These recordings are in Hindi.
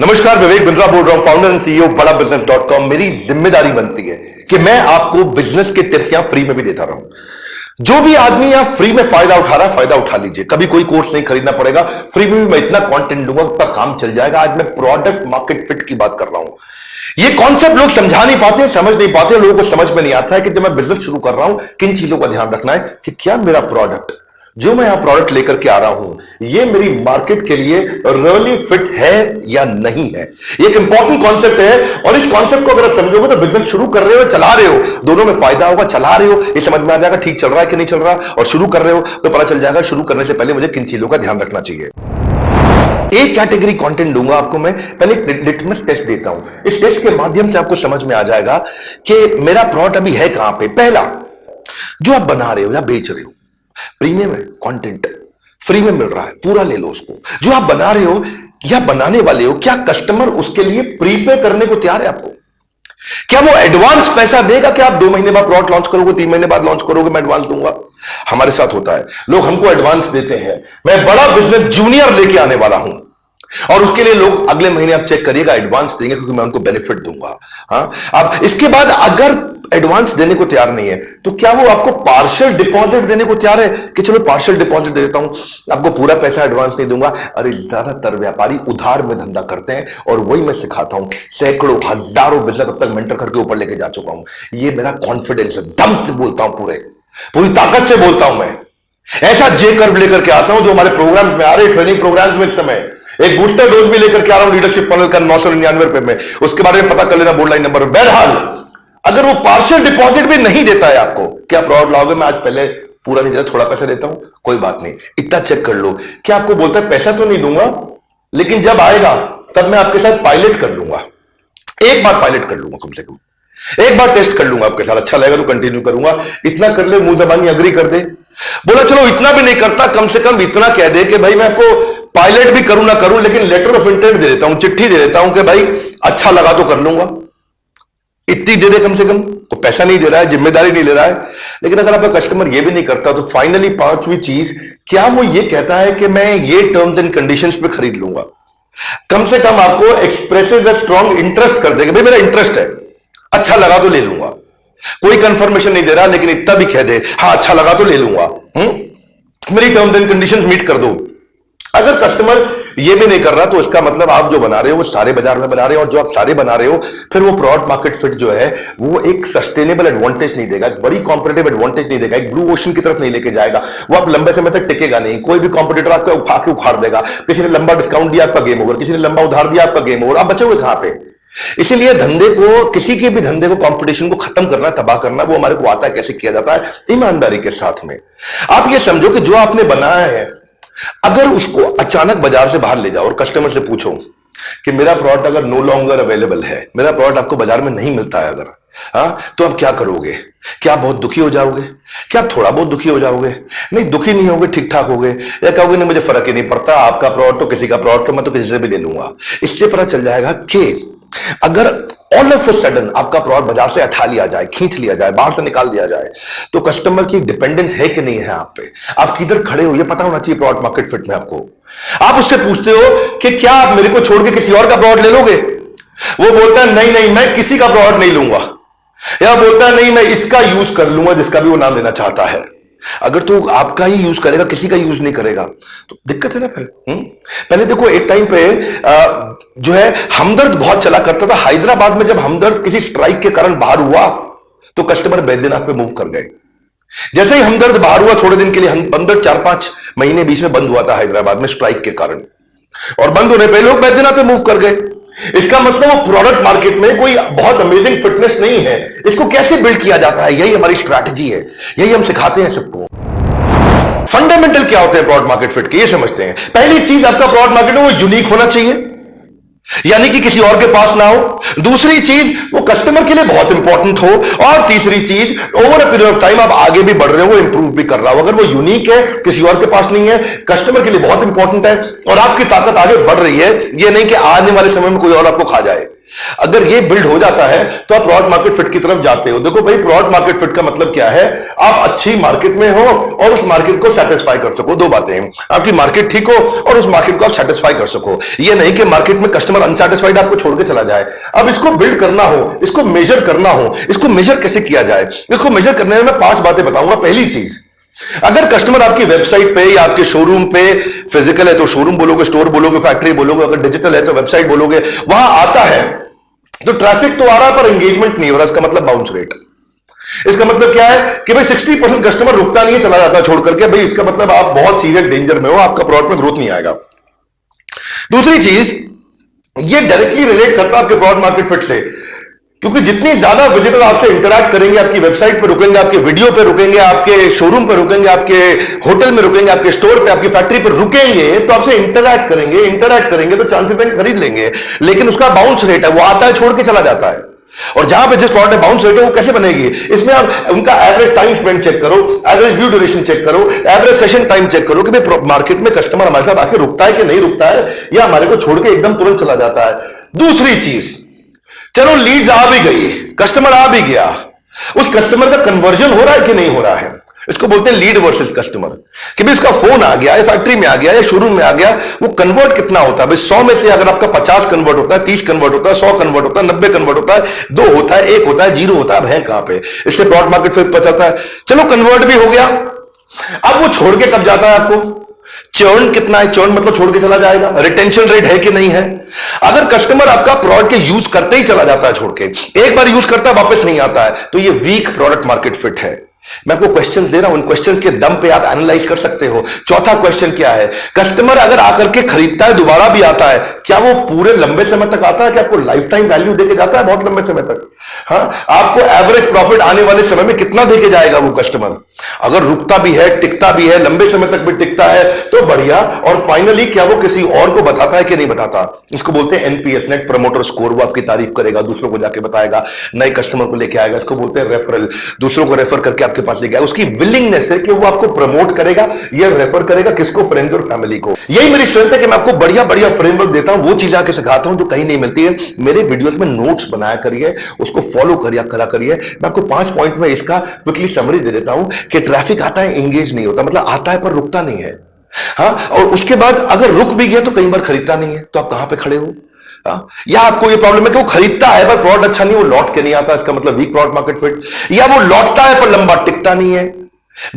नमस्कार, विवेक बिंद्रा बोल रहा हूं, फाउंडर एंड सीईओ बड़ा बिजनेस .com। मेरी जिम्मेदारी बनती है कि मैं आपको बिजनेस के टिप्स यहां फ्री में भी देता रहूं। जो भी आदमी यहां फ्री में फायदा उठा रहा है, फायदा उठा लीजिए। कभी कोई कोर्स नहीं खरीदना पड़ेगा, फ्री में भी मैं इतना कंटेंट दूंगा, आपका काम चल जाएगा। आज मैं प्रोडक्ट मार्केट फिट की बात कर रहा हूं। ये कॉन्सेप्ट लोग समझा नहीं पाते, समझ नहीं पाते। लोगों को समझ में नहीं आता है कि जब मैं बिजनेस शुरू कर रहा हूं, किन चीजों का ध्यान रखना है कि क्या मेरा प्रोडक्ट, जो मैं यहां प्रोडक्ट लेकर के आ रहा हूं, ये मेरी मार्केट के लिए रियली फिट है या नहीं है। ये एक इंपॉर्टेंट कॉन्सेप्ट है और इस कॉन्सेप्ट को अगर आप समझोगे तो बिजनेस शुरू कर रहे हो, चला रहे हो, दोनों में फायदा होगा। चला रहे हो ये समझ में आ जाएगा ठीक चल रहा है कि नहीं चल रहा, और शुरू कर रहे हो तो पता चल जाएगा शुरू करने से पहले मुझे किन चीजों का ध्यान रखना चाहिए। एक कैटेगरी कंटेंट दूंगा आपको मैं, पहले एक लिटमस टेस्ट देता हूं। इस टेस्ट के माध्यम से आपको समझ में आ जाएगा कि मेरा प्रोडक्ट अभी है कहां पे। पहला, जो आप बना रहे हो या बेच रहे हो, प्रीमियम है, कंटेंट फ्री में मिल रहा है, पूरा ले लो उसको। जो आप बना रहे हो या बनाने वाले हो, क्या कस्टमर उसके लिए प्रीपे करने को तैयार है आपको? क्या वो एडवांस पैसा देगा कि आप 2 महीने बाद प्रोडक्ट लॉन्च करोगे, 3 महीने बाद लॉन्च करोगे, मैं एडवांस दूंगा? हमारे साथ होता है, लोग हमको एडवांस देते हैं। मैं बड़ा बिजनेस जूनियर लेके आने वाला हूं और उसके लिए लोग अगले महीने आप चेक करिएगा एडवांस देंगे, क्योंकि मैं उनको बेनिफिट दूंगा। हाँ, अब इसके बाद अगर एडवांस देने को तैयार नहीं है तो क्या वो आपको पार्शियल डिपॉजिट देने को तैयार है कि चलो पार्शियल डिपॉजिट दे देता हूं, आपको पूरा पैसा एडवांस नहीं दूंगा? अरे ज्यादातर व्यापारी उधार में धंधा करते हैं और वही मैं सिखाता हूं। सैकड़ों हजारों बिजनेस अब तक मेंटर करके ऊपर लेके जा चुका हूं। ये मेरा कॉन्फिडेंस है, दम से बोलता हूं, पूरी ताकत से बोलता हूं। मैं ऐसा जे कर्व लेकर के आता हूं जो हमारे प्रोग्राम में आ रहे, ट्रेनिंग प्रोग्राम्स में इस समय एक बूस्टर डोज भी लेकर के आ रहा हूं लीडरशिप फनल का 999 रुपए में। उसके बारे में पता कर लेना बोर्ड लाइन नंबर। बहरहाल, अगर वो पार्शियल डिपॉजिट भी नहीं देता है आपको, क्या प्रोडक्ट लाओगे? मैं आज पहले पूरा नहीं देता, थोड़ा पैसा देता हूं, कोई बात नहीं, इतना चेक कर लो। क्या आपको बोलता है पैसा तो नहीं दूंगा, लेकिन जब आएगा तब मैं आपके साथ पायलट कर लूंगा, एक बार पायलट कर लूंगा, कम से कम एक बार टेस्ट कर लूंगा आपके साथ, अच्छा लगेगा तो कंटिन्यू करूंगा। इतना कर ले, मुंह जबानी अग्री कर दे। बोला चलो इतना भी नहीं करता, कम से कम इतना कह दे कि भाई मैं आपको पायलट भी करूं ना करूं, लेकिन लेटर ऑफ इंटेंट दे देता हूं, चिट्ठी दे देता हूं कि भाई अच्छा लगा तो कर लूंगा। इतनी दे दे कम से कम। तो पैसा नहीं दे रहा है, जिम्मेदारी नहीं ले रहा है। लेकिन अगर आपका कस्टमर ये भी नहीं करता तो फाइनली पांचवी चीज, क्या वो ये कहता है कि मैं ये टर्म्स एंड कंडीशंस पे खरीद लूंगा? कम से कम आपको एक्सप्रेसेस अ स्ट्रॉन्ग इंटरेस्ट कर देगा, भाई मेरा इंटरेस्ट है, अच्छा लगा तो ले लूंगा। कोई कंफर्मेशन नहीं दे रहा, लेकिन इतना भी कह दे हाँ अच्छा लगा तो ले लूंगा, मेरी टर्म्स एंड कंडीशंस मीट कर दो। अगर कस्टमर ये भी नहीं कर रहा तो इसका मतलब आप जो बना रहे हो वो सारे बाजार में बना रहे हो, और जो आप सारे बना रहे हो फिर वो प्रोडक्ट मार्केट फिट जो है वो एक सस्टेनेबल एडवांटेज नहीं देगा, एक बड़ी कॉम्पिटेटिव एडवांटेज नहीं देगा, एक ब्लू ओशन की तरफ नहीं लेके जाएगा। वो आप लंबे समय तक टिकेगा नहीं। कोई भी कॉम्पिटिटर आपको उठा के उखाड़ देगा। किसी ने लंबा डिस्काउंट दिया, आपका गेम ओवर। किसी ने लंबा उधार दिया, आपका गेम ओवर। आप बचोगे कहां पे? इसीलिए धंधे को, किसी के भी धंधे को, कंपटीशन को खत्म करना, तबाह करना, वो हमारे को आता है। कैसे किया जाता है? ईमानदारी के साथ में। आप ये समझो कि जो आपने बनाया है, अगर उसको अचानक बाजार से बाहर ले जाओ और कस्टमर से पूछो कि मेरा प्रोडक्ट अगर नो लॉन्गर अवेलेबल है, मेरा प्रोडक्ट आपको बाजार में नहीं मिलता है अगर, तो आप क्या करोगे? क्या आप बहुत दुखी हो जाओगे? क्या आप थोड़ा बहुत दुखी हो जाओगे? नहीं, दुखी नहीं होगे, ठीक ठाक होगे, या कहोगे नहीं मुझे फर्क ही नहीं पड़ता, आपका प्रोडक्ट तो किसी का प्रोडक्ट तो मैं तो किसी से भी ले लूंगा। इससे पता चल जाएगा कि अगर ऑल ऑफ अ सडन आपका प्रोडक्ट बाजार से हटा लिया जाए, खींच लिया जाए, बाहर से निकाल दिया जाए, तो कस्टमर की डिपेंडेंस है कि नहीं है आप पे, आप किधर खड़े हो, ये पता होना चाहिए प्रोडक्ट मार्केट फिट में आपको। आप उससे पूछते हो कि क्या आप मेरे को छोड़ के किसी और का प्रोडक्ट ले लोगे? वो बोलता है नहीं नहीं मैं किसी का प्रोडक्ट नहीं लूंगा, या बोलता है नहीं मैं इसका यूज कर लूंगा, जिसका भी वो नाम लेना चाहता है। अगर तो आपका ही यूज करेगा, किसी का यूज नहीं करेगा, तो दिक्कत है ना फिर। पहले देखो, एक टाइम पे जो है हमदर्द बहुत चला करता था। हैदराबाद में जब हमदर्द किसी स्ट्राइक के कारण बाहर हुआ तो कस्टमर बैद्यनाथ पे मूव कर गए। जैसे ही हमदर्द बाहर हुआ, थोड़े दिन के लिए हमदर्द 4-5 महीने बीच में बंद हुआ था हैदराबाद में स्ट्राइक के कारण, और बंद होने पे लोग बैद्यनाथ पे मूव कर गए। इसका मतलब वो प्रोडक्ट मार्केट में कोई बहुत अमेजिंग फिटनेस नहीं है। इसको कैसे बिल्ड किया जाता है, यही हमारी स्ट्रैटेजी है, यही हम सिखाते हैं सबको। फंडामेंटल क्या होते हैं प्रोडक्ट मार्केट फिट के, ये समझते हैं। पहली चीज, आपका प्रोडक्ट मार्केट में वो यूनिक होना चाहिए, यानी कि किसी और के पास ना हो। दूसरी चीज, वो कस्टमर के लिए बहुत इंपॉर्टेंट हो। और तीसरी चीज, over a period of time आप आगे भी बढ़ रहे हो, वो इंप्रूव भी कर रहा हो। अगर वो यूनिक है, किसी और के पास नहीं है, कस्टमर के लिए बहुत इंपॉर्टेंट है, और आपकी ताकत आगे बढ़ रही है, ये नहीं कि आने वाले समय में कोई और आपको खा जाए। अगर ये बिल्ड हो जाता है तो आप प्रोडक्ट मार्केट फिट की तरफ जाते हो। देखो भाई, प्रोडक्ट मार्केट फिट का मतलब क्या है? आप अच्छी मार्केट में हो और उस मार्केट को सेटिस्फाई कर सको। दो बातें हैं, आपकी मार्केट ठीक हो और उस मार्केट को आप सेटिस्फाई कर सको। ये नहीं कि मार्केट में कस्टमर अनसेटिस्फाइड आपको छोड़ के चला जाए। अब इसको बिल्ड करना हो, इसको मेजर करना हो, इसको मेजर कैसे किया जाए? इसको मेजर करने में मैं 5 बातें बताऊंगा। पहली चीज, अगर कस्टमर आपकी वेबसाइट पे या आपके शोरूम पे, फिजिकल है तो शोरूम बोलोगे, स्टोर बोलोगे, फैक्ट्री बोलोगे, अगर डिजिटल है तो वेबसाइट बोलोगे, वहां आता है तो ट्रैफिक तो आ रहा है पर एंगेजमेंट नहीं हो रहा, इसका मतलब बाउंस रेट। इसका मतलब क्या है कि भाई 60% कस्टमर रुकता नहीं है, चला जाता है छोड़ करके। भाई इसका मतलब आप बहुत सीरियस डेंजर में हो, आपका प्रोडक्ट में ग्रोथ नहीं आएगा। दूसरी चीज, ये डायरेक्टली रिलेट करता है आपके प्रोडक्ट मार्केट फिट से, क्योंकि जितनी ज्यादा विजिटर आपसे इंटरैक्ट करेंगे, आपकी वेबसाइट पे रुकेंगे, आपके वीडियो पे रुकेंगे, आपके शोरूम पे रुकेंगे, आपके होटल में रुकेंगे, आपके स्टोर पे, आपकी फैक्ट्री पे रुकेंगे, तो आपसे इंटरैक्ट करेंगे तो चांसेस हैं खरीद लेंगे। लेकिन उसका बाउंस रेट है, वो आता है छोड़ के चला जाता है। और जहां पे जिस प्रोडक्ट में बाउंस रेट है वो कैसे बनेगी? इसमें आप उनका एवरेज टाइम स्पेंड चेक करो, एवरेज व्यू ड्यूरेशन चेक करो, एवरेज सेशन टाइम चेक करो कि भाई मार्केट में कस्टमर हमारे साथ आके रुकता है कि नहीं रुकता है, या हमारे को छोड़ के एकदम तुरंत चला जाता है। दूसरी चीज, चलो लीड्स आ भी गई, कस्टमर आ भी गया, उस कस्टमर का कन्वर्जन हो रहा है कि नहीं हो रहा है? इसको बोलते हैं लीड वर्सेस कस्टमर। कि भाई उसका फोन आ गया, या फैक्ट्री में आ गया, या शोरूम में आ गया, वो कन्वर्ट कितना होता है? भाई 100 में से अगर आपका 50 कन्वर्ट होता है, 30 कन्वर्ट होता है, 100 कन्वर्ट होता है, 90 कन्वर्ट होता है, 2 होता है, 1 होता है, 0 होता है, अब है कहां पे? इससे प्रोडक्ट मार्केट फिट पता चलता है। चलो कन्वर्ट भी हो गया, अब वो छोड़ के कब जाता है आपको? चर्न कितना है? चर्न मतलब छोड़ के चला जाएगा। रिटेंशन रेट है कि नहीं है? अगर कस्टमर आपका प्रोडक्ट के यूज करते ही चला जाता है छोड़ के, एक बार यूज करता है वापस नहीं आता है, तो ये वीक प्रोडक्ट मार्केट फिट है। मैं आपको क्वेश्चंस दे रहा हूं, इन क्वेश्चंस के दम पे आप एनालाइज कर सकते हो। चौथा क्वेश्चन क्या है? कस्टमर अगर आकर के खरीदता है, दोबारा भी आता है, क्या वो पूरे लंबे समय तक आता है? क्या आपको लाइफ टाइम वैल्यू देके जाता है बहुत लंबे समय तक? हाँ, आपको एवरेज प्रॉफिट आने वाले समय में कितना देके जाएगा वो कस्टमर? अगर रुकता भी है, टिकता भी है, लंबे समय तक भी टिकता है तो बढ़िया। और फाइनली क्या वो किसी और को बताता है कि नहीं बताता? इसको बोलते हैं एनपीएस, नेट प्रमोटर स्कोर। वो आपकी तारीफ करेगा, दूसरों को जाके बताएगा, नए कस्टमर को लेके आएगा। इसको बोलते हैं रेफरल, दूसरों को रेफर करके आपके पास लेके आएगा। उसकी विलिंगनेस है कि वो आपको प्रमोट करेगा या रेफर करेगा, किसको? फ्रेंड्स और फैमिली को। यही मेरी स्ट्रेंथ है कि मैं आपको बढ़िया बढ़िया फ्रेमवर्क देता हूं, वो चीजें आके सिखाता हूं जो कहीं नहीं मिलती है। मेरे वीडियोस में नोट्स बनाया करिए, उसको फॉलो करिए, करा करिए। मैं आपको 5 पॉइंट में इसका क्विकली समरी दे देता हूं कि ट्रैफिक आता है, एंगेज नहीं होता, मतलब आता है पर रुकता नहीं है। हाँ, और उसके बाद अगर रुक भी गया तो कई बार खरीदता नहीं है, तो आप कहां पे खड़े हो? या आपको ये प्रॉब्लम है कि वो खरीदता है पर प्रोडक्ट अच्छा नहीं, वो लौट के नहीं आता, इसका मतलब वीक प्रोडक्ट मार्केट फिट। या वो लौटता है पर लंबा टिकता नहीं है,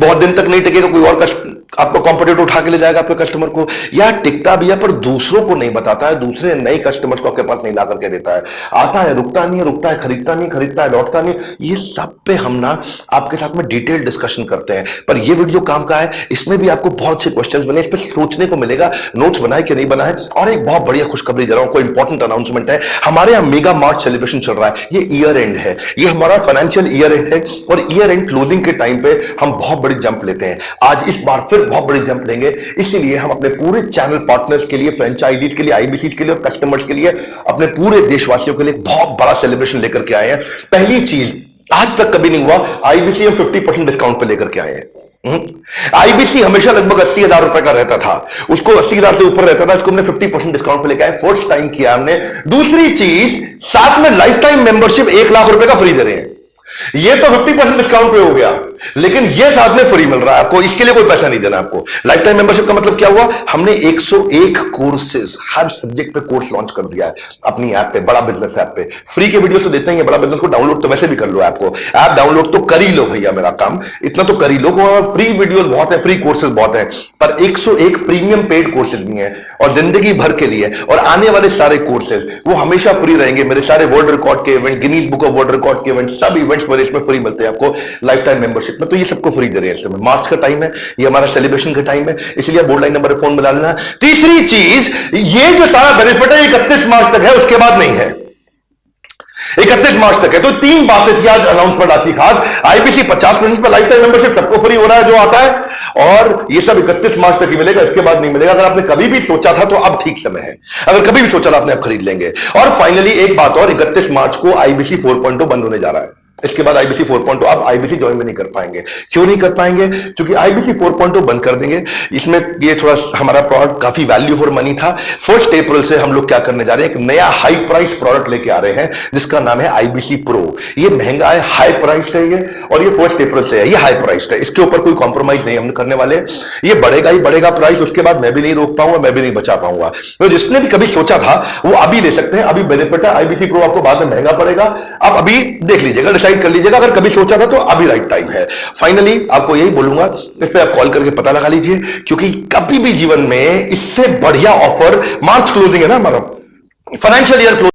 बहुत दिन तक नहीं टिकेगा, कोई और आपको कॉम्पिटिटर उठा के ले जाएगा आपके कस्टमर को। या टिकता भी है पर दूसरों को नहीं बताता है, दूसरे नए कस्टमर को आपके पास नहीं ला करके देता है। आता है, रुकता नहीं है, रुकता है, खरीदता नहीं, खरीदता है, लौटता नहीं। ये सब पे हम ना आपके साथ में डिटेल डिस्कशन करते हैं। पर ये वीडियो काम का है, इसमें भी आपको बहुत से क्वेश्चंस बने, इस पर सोचने को मिलेगा, नोट्स बनाए कि नहीं बनाए। और एक बहुत बढ़िया खुशखबरी दे रहा हूं, कोई इंपॉर्टेंट अनाउंसमेंट है। हमारे यहाँ मेगा मार्च सेलिब्रेशन चल रहा है, ये ईयर एंड है, ये हमारा फाइनेंशियल ईयर एंड है। और ईयर एंड क्लोजिंग के टाइम पे हम बहुत बड़ी जंप लेते हैं। आज इस बार फिर बहुत बड़ी जंप लेंगे, इसीलिए हम अपने पूरे चैनल पार्टनर्स के लिए, फ्रेंचाइजीज के लिए, आईबीसी के लिए और कस्टमर्स के लिए, अपने पूरे देशवासियों के लिए बहुत बड़ा सेलिब्रेशन लेकर के आए हैं। पहली चीज, आज तक कभी नहीं हुआ, आईबीसी हम 50% डिस्काउंट पे लेकर के आए हैं। आईबीसी हमेशा लगभग 80,000 रुपए का रहता था, उसको 80,000 से ऊपर रहता था, इसको हमने 50% डिस्काउंट पे लेकर आए, फर्स्ट टाइम किया हमने। दूसरी चीज, साथ में लाइफ टाइम मेंबरशिप 1 लाख रुपए का फ्री दे रहे हैं। ये तो 50% डिस्काउंट पे हो गया, लेकिन ये साथ में फ्री मिल रहा है आपको, इसके लिए कोई पैसा नहीं देना आपको। लाइफ टाइम मेंबरशिप का मतलब क्या हुआ? हमने 101 कोर्सेज, हर सब्जेक्ट पे कोर्स लॉन्च कर दिया है अपनी ऐप पे, बड़ा बिजनेस ऐप पे। फ्री के वीडियो तो देते ही है, बड़ा बिजनेस को डाउनलोड तो वैसे भी कर लो, ऐप को, ऐप डाउनलोड तो कर ही लो भैया, मेरा काम इतना तो कर ही लो। फ्री वीडियोस बहुत है, फ्री कोर्सेज बहुत है, पर 101 प्रीमियम पेड कोर्सेज भी हैं और जिंदगी भर के लिए। और आने वाले सारे कोर्सेज वो हमेशा फ्री रहेंगे। मेरे सारे वर्ल्ड रिकॉर्ड के event, Guinness book of world record के इवेंट, सब इवेंट्स मेरे इसमें फ्री मिलते हैं आपको लाइफ टाइम मेंबरशिप में। तो ये सबको फ्री दे रहे हैं इस समय, मार्च का टाइम है, ये हमारा सेलिब्रेशन का टाइम है, इसलिए बोर्ड लाइन नंबर फोन में डालना। तीसरी चीज, ये जो सारा बेनिफिट है 31 मार्च तक है, उसके बाद नहीं है, 31 मार्च तक है। तो 3 बातें थी आज अनाउंसमेंट आज की खास। आईबीसी 50% पर लाइफ टाइम मेंबरशिप सबको फ्री हो रहा है जो आता है, और ये सब 31 मार्च तक ही मिलेगा, इसके बाद नहीं मिलेगा। अगर आपने कभी भी सोचा था तो अब ठीक समय है, अगर कभी भी सोचा था आपने, अब खरीद लेंगे। और फाइनली एक बात और, 31 मार्च को आईबीसी 4.0 बंद होने जा रहा है। इसके बाद आईबीसी 4.0 आप आईबीसी ज्वाइन भी नहीं कर पाएंगे। क्यों नहीं कर पाएंगे? क्योंकि आईबीसी 4.0 बंद कर देंगे। इसमें ये थोड़ा हमारा प्रोडक्ट काफी वैल्यू फॉर मनी था। 1 अप्रैल से हम लोग क्या करने जा रहे हैं, एक नया हाई प्राइस प्रोडक्ट लेके आ रहे हैं जिसका नाम है आईबीसी प्रो। ये महंगा है, हाई प्राइस है ये, और ये 1 अप्रैल से है, ये हाई प्राइस है, इसके ऊपर कोई कॉम्प्रोमाइज नहीं हम करने वाले। ये बढ़ेगा ही बढ़ेगा प्राइस, उसके बाद मैं भी नहीं रोक पाऊंगा, मैं भी नहीं बचा पाऊंगा। तो जिसने भी कभी सोचा था वो अभी ले सकते हैं, अभी बेनिफिट है। आईबीसी प्रो आपको बाद में महंगा पड़ेगा, आप अभी देख लीजिएगा, डिसाइड कर लीजिएगा। अगर कभी सोचा था तो अभी राइट टाइम है। फाइनली आपको यही बोलूंगा, इस पे आप कॉल करके पता लगा लीजिए, क्योंकि कभी भी जीवन में इससे बढ़िया ऑफर, मार्च क्लोजिंग है ना हमारा, फाइनेंशियल ईयर क्लोजिंग